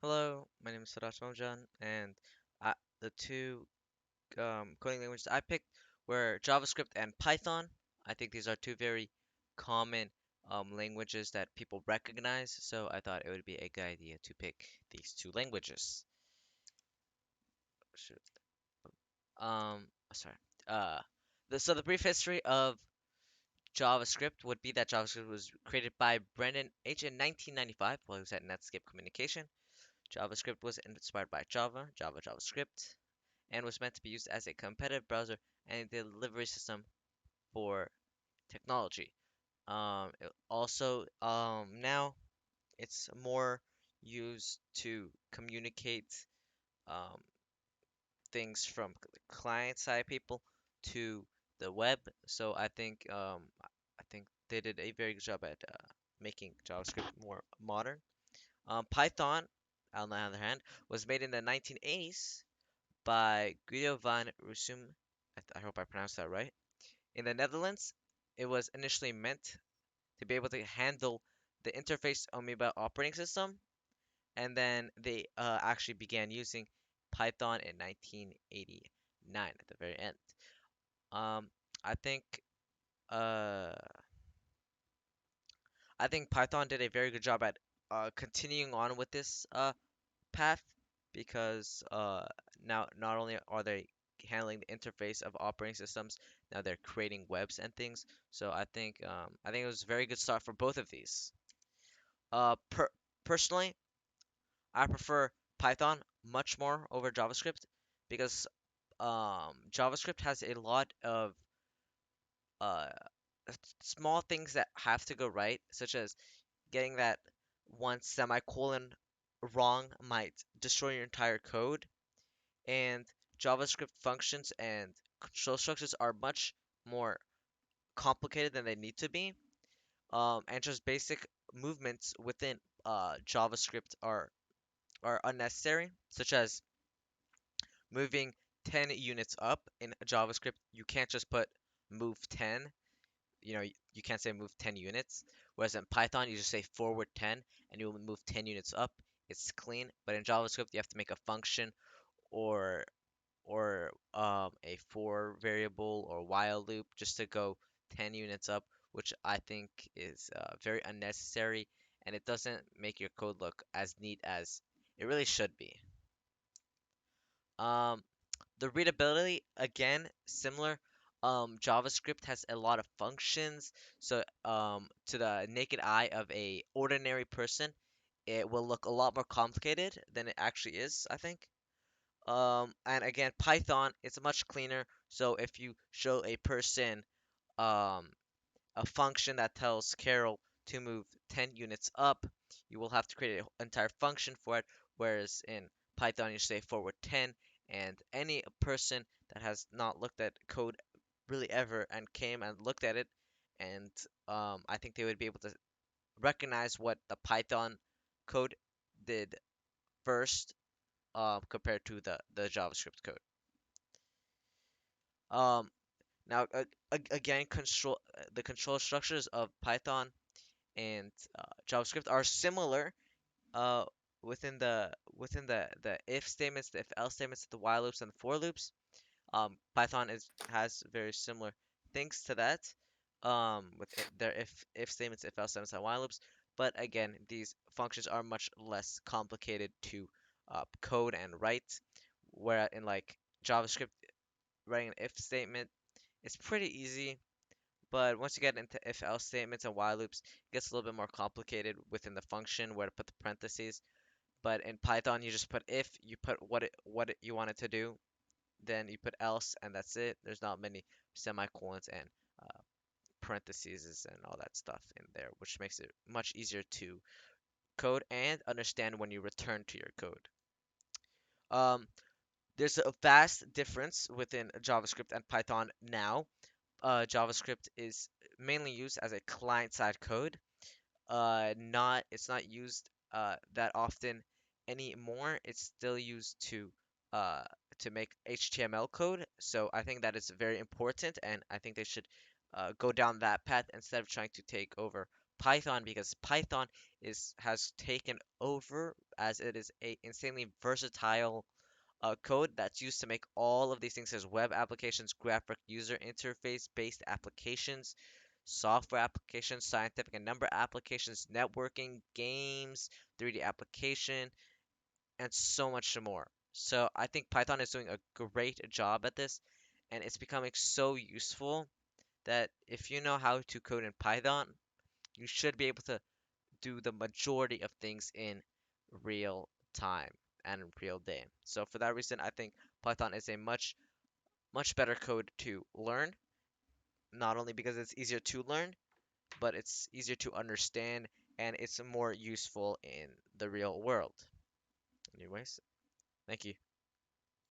Hello, my name is Hratch Momjian, and the two coding languages I picked were JavaScript and Python. I think these are two very common languages that people recognize, so I thought it would be a good idea to pick these two languages. Should- Sorry. Uh, so the brief history of JavaScript would be that JavaScript was created by Brendan H. in 1995 while he was at Netscape Communication. JavaScript was inspired by JavaScript, and was meant to be used as a competitive browser and a delivery system for technology. Now it's more used to communicate um, things from the client side people to the web. So I think they did a very good job at making JavaScript more modern. Python, on the other hand, was made in the 1980s by Guido van Rossum. I hope I pronounced that right. In the Netherlands, it was initially meant to be able to handle the interface Amoeba operating system, and then they actually began using Python in 1989 at the very end. Um, I think uh, I think Python did a very good job at continuing on with this path because now not only are they handling the interface of operating systems, now they're creating webs and things. So I think it was a very good start for both of these. Uh, per Personally, I prefer Python much more over JavaScript because JavaScript has a lot of uh small things that have to go right, such as getting that one semicolon wrong might destroy your entire code, and JavaScript functions and control structures are much more complicated than they need to be. And just basic movements within JavaScript are unnecessary, such as moving 10 units up in JavaScript. You can't just put move 10. You can't say move 10 units. Whereas in Python, you just say forward 10 and you will move 10 units up. It's clean. But in JavaScript, you have to make a function or a for variable or while loop just to go 10 units up, which I think is very unnecessary, and it doesn't make your code look as neat as it really should be. Um, the readability, again, similar. JavaScript has a lot of functions, so to the naked eye of a ordinary person, it will look a lot more complicated than it actually is, I think. And again, Python is much cleaner. So if you show a person um, a function that tells Carol to move 10 units up, you will have to create an entire function for it. Whereas in Python, you say forward 10, and any person that has not looked at code really ever and came and looked at it, and I think they would be able to recognize what the Python code did first compared to the JavaScript code. Um, Now, again, the control structures of Python and JavaScript are similar uh, within the if statements, the if else statements, the while loops, and the for loops. Python has very similar things to that with their if statements, if else statements, and while loops. But again, these functions are much less complicated to code and write. Where in like JavaScript, writing an if statement is pretty easy, but once you get into if else statements and while loops, it gets a little bit more complicated within the function where to put the parentheses. But in Python, you just put if, you put you want it to do, then you put else, and that's it. There's not many semicolons and uh, parentheses and all that stuff in there, which makes it much easier to code and understand when you return to your code. Um, there's a vast difference within JavaScript and Python now. JavaScript is mainly used as a client-side code. Not It's not used that often anymore. It's still used uh, to make HTML code. So I think that is very important, and I think they should go down that path instead of trying to take over Python because Python is has taken over as it is a insanely versatile code that's used to make all of these things as web applications, graphic user interface based applications, software applications, scientific and number applications, networking, games, 3D application, and so much more. So I think Python is doing a great job at this, and it's becoming so useful that if you know how to code in Python, you should be able to do the majority of things in real time and in real day. So for that reason, I think Python is a much better code to learn, not only because it's easier to learn, but it's easier to understand and it's more useful in the real world. Anyways, thank you.